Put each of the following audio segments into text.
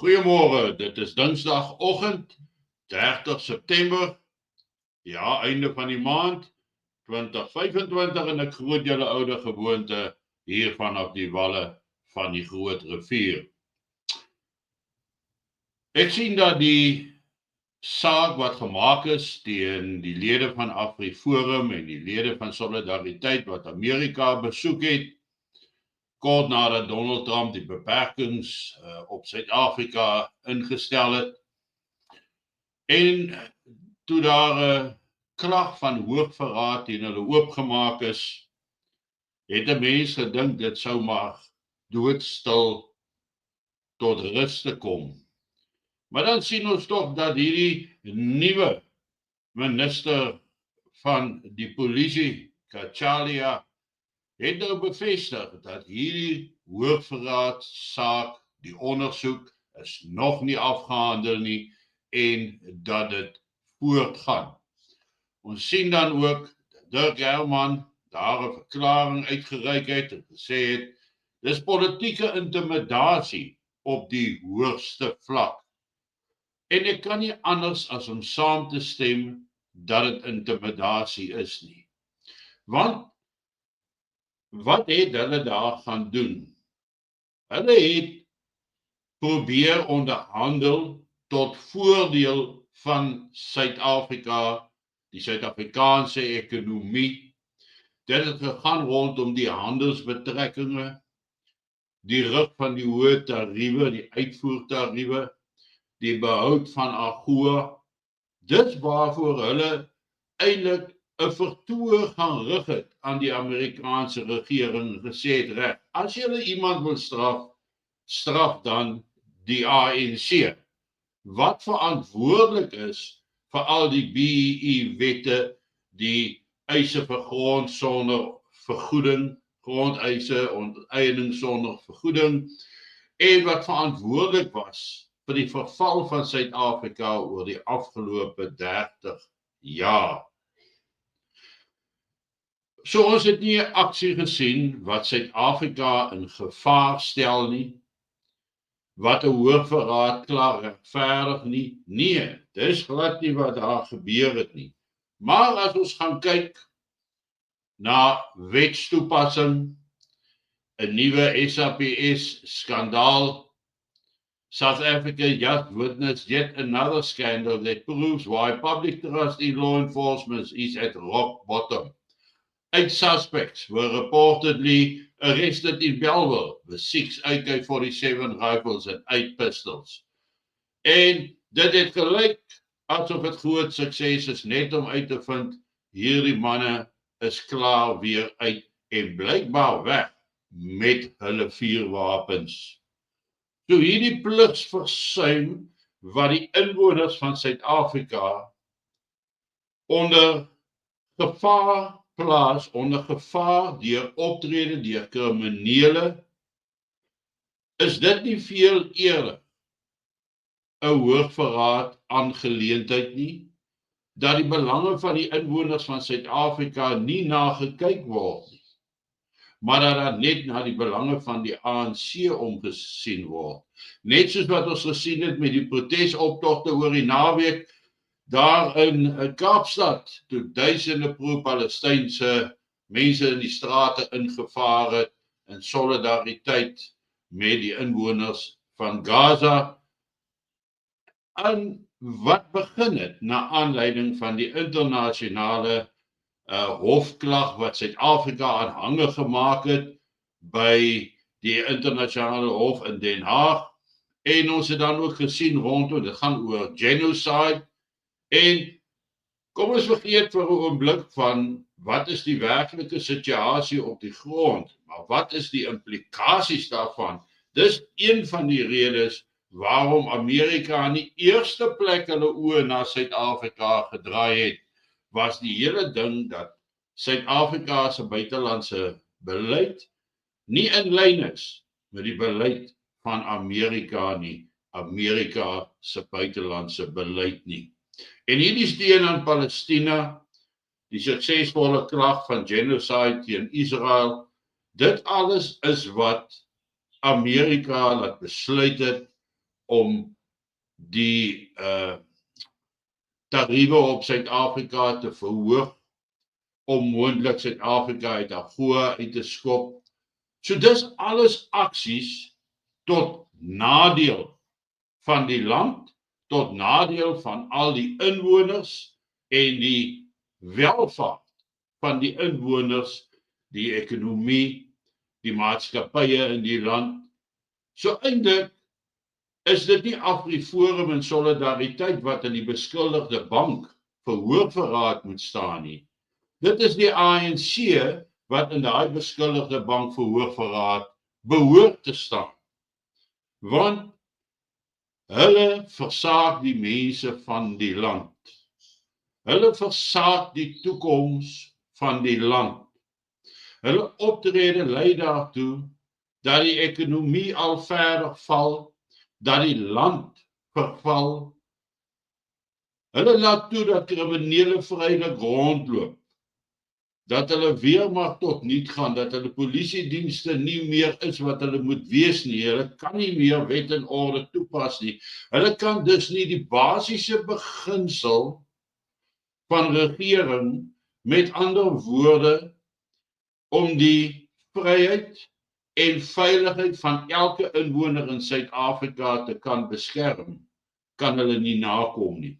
Goeiemôre, dit is Dinsdagoggend, 30 September, ja, einde van die maand, 2025 en ek groet julle oude gewoonte hier vanaf die walle van die Groot Rivier. Ek sien dat die saak wat gemaak is teen die lede van AfriForum en die lede van Solidariteit wat Amerika besoek het, kort nadat Donald Trump die beperkings op Suid-Afrika ingestel het. En toe daar 'n klag van hoogverraad teen hulle oopgemaak is, het 'n mens gedink dit sou maar doodstil tot rus te kom. Maar dan sien ons tog dat hierdie nuwe minister van die polisie, Cachalia, het nou bevestig dat hierdie hoogverraadsaak, die ondersoek, is nog nie afgehandel nie en dat dit voortgaan. Ons sien dan ook dat Dirk Herman daar 'n verklaring uitgereik het en gesê het, dis politieke intimidasie op die hoogste vlak. En ek kan nie anders as om saam te stem dat dit intimidasie is nie. Want wat het hulle daar gaan doen? Hulle het probeer onderhandel tot voordeel van Suid-Afrika, die Suid-Afrikaanse ekonomie. Dit het gegaan rondom die handelsbetrekkinge, die rug van die hoë tariewe, die uitvoertariewe, die behoud van AGOA. Dis waarvoor hulle eintlik 'n vertoog gaan rig het aan die Amerikaanse regering gesê het, reg, as julle iemand wil straf dan die ANC, wat verantwoordelik is vir al die BEE-wette, die eise vir grond sonder vergoeding, grondeise, onteiening sonder vergoeding, en wat verantwoordelik was vir die verval van Suid-Afrika oor die afgelope 30 jaar. So ons het nie 'n aksie gesien wat Suid-Afrika in gevaar stel nie, wat 'n hoogverraad klaar regverdig nie. Nee, dis glad nie wat daar gebeur het nie. Maar as ons gaan kyk na wetstoepassing, 'n nuwe SAPS skandaal, South Africa just witnessed yet another scandal that proves why public trust in law enforcement is at rock bottom. 8 suspects were reportedly arrested in Bellville with 6 AK-47 rifles and 8 pistols. En dit het gelyk asof het groot sukses is net om uit te vind, hierdie manne is klaar weer uit en blykbaar weg met hulle vuurwapens. So hierdie pligsversuim wat die inwoners van Suid-Afrika onder gevaar plaas, onder gevaar deur optrede deur kriminele, is dit nie veel eerder 'n hoogverraad aangeleentheid nie, dat die belange van die inwoners van Suid-Afrika nie na gekyk word nie, maar dat daar net na die belange van die ANC omgesien word. Net soos wat ons gesien het met die protesoptogte oor die naweek daar in Kaapstad, toe duisende pro-Palestynse mense in die strate ingevaar het in solidariteit met die inwoners van Gaza. En wat begin het na aanleiding van die internasionale hofklag wat Suid-Afrika aanhangig gemaak het by die internasionale hof in Den Haag, en ons het dan ook gesien rondom, dit gaan oor genocide, en kom ons vergeet vir 'n oomblik van wat is die werklike situasie op die grond, maar wat is die implikasies daarvan? Dis een van die redes waarom Amerika aan die eerste plek hulle oë na Suid-Afrika gedraai het, was die hele ding dat Suid-Afrika se buitelandse beleid nie in lyn is met die beleid van Amerika nie, Amerika se buitelandse beleid nie. En hierdie steun aan Palestina, die suksesvolle klag van genocide teen Israel, dit alles is wat Amerika laat besluit het om die tariewe op Suid-Afrika te verhoog, om moontlik Suid-Afrika uit AGOA uit te skop. So dis alles aksies tot nadeel van die land, tot nadeel van al die inwoners en die welvaart van die inwoners, die ekonomie, die maatskappye in die land. So eintlik is dit nie AfriForum en Solidariteit wat in die beskuldigde bank vir hoogverraad moet staan nie. Dit is die ANC wat in daai beskuldigde bank vir hoogverraad behoort te staan. Want hulle versaak die mense van die land. Hulle versaak die toekoms van die land. Hulle optrede lei daartoe dat die ekonomie al verder val, dat die land verval. Hulle laat toe dat kriminele vrylik rondloop, dat hulle weermag tot niet gaan, dat hulle polisiedienste nie meer is wat hulle moet wees nie. Hulle kan nie meer wet en orde toepas nie. Hulle kan dus nie die basiese beginsel van regering, met ander woorde, om die vryheid en veiligheid van elke inwoner in Suid-Afrika te kan beskerm, kan hulle nie nakom nie.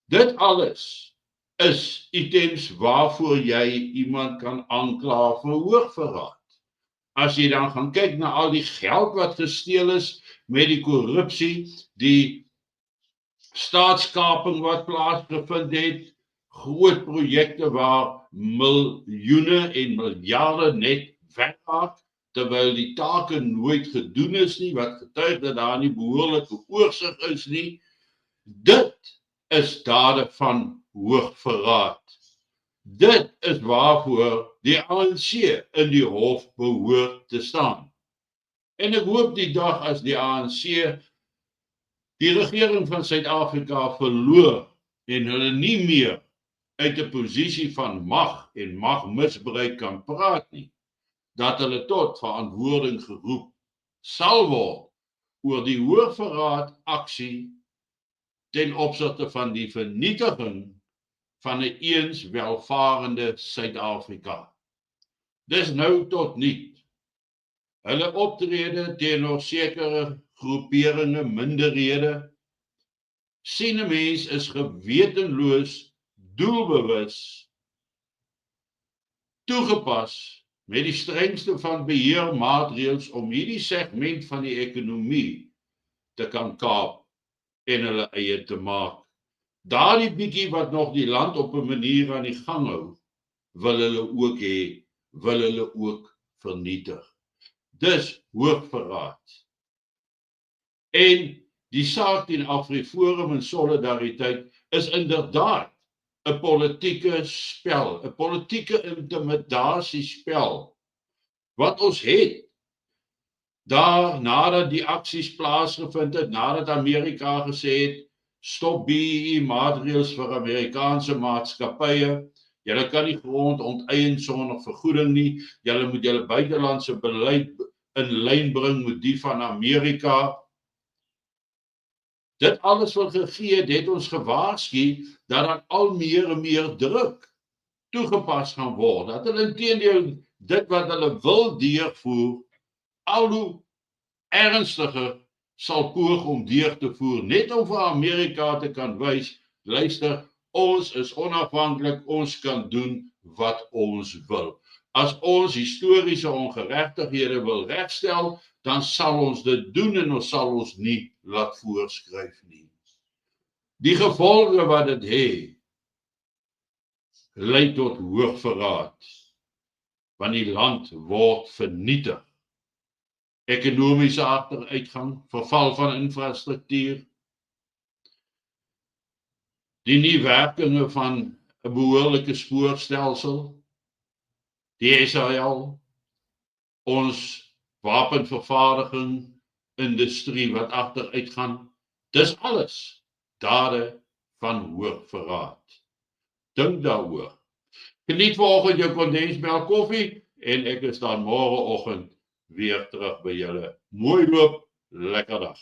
Dit alles is items waarvoor jy iemand kan aankla vir hoogverraad. As jy dan gaan kyk na al die geld wat gesteel is met die korrupsie, die staatskaping wat plaasgevind het, groot projekte waar miljoene en miljarde net weggaat, terwyl die take nooit gedoen is nie, wat getuig dat daar nie behoorlike oorsig is nie. Dit is dade van hoogverraad. Dit is waarvoor die ANC in die hof behoort te staan. En ek hoop die dag as die ANC die regering van Suid-Afrika verloor en hulle nie meer uit 'n posisie van mag en magmisbruik kan praat nie, dat hulle tot verantwoording geroep sal word oor die hoogverraad aksie ten opsigte van die vernietiging van 'n eens welvarende Suid-Afrika. Dis nou tot niet. Hulle optrede teenoor sekere groeperinge, minderhede, sien 'n mens is gewetenloos, doelbewus toegepas met die strengste van beheermaatreëls om hierdie segment van die ekonomie te kan kaap en hulle eie te maak. Daardie bietjie wat nog die land op 'n manier aan die gang hou, wil hulle ook hê, wil hulle ook vernietig. Dis hoogverraad. En die saak teen AfriForum en Solidariteit is inderdaad 'n politieke spel, 'n politieke intimidasiespel wat ons het. Daar nadat die aksies plaasgevind het, nadat Amerika gesê het, stop BEE maatreëls vir Amerikaanse maatskappye. Julle kan nie grond onteien sonder vergoeding nie. Julle moet julle buitelandse beleid in lyn bring met die van Amerika. Dit alles wat gegee het ons gewaarsku dat daar al meer en meer druk toegepas gaan word. Dat hulle inteendeel dit wat hulle wil deurvoer, al hoe ernstiger sal poog om deur te voer, net om vir Amerika te kan wys, luister, ons is onafhanklik, ons kan doen wat ons wil. As ons historiese ongeregtighede wil regstel, dan sal ons dit doen en ons sal ons nie laat voorskryf nie. Die gevolge wat dit het, lei tot hoogverraad, want die land word vernietig. Ekonomiese agteruitgang, verval van infrastruktuur, die nie werkinge van 'n behoorlike spoorstelsel, die SAL, ons wapenvervaardiging industrie wat agteruitgaan, dis alles dade van hoogverraad. Dink daaroor. Geniet vanoggend jou kondensmelk koffie en ek is dan môreoggend weer terug by julle. Mooi loop, lekker dag.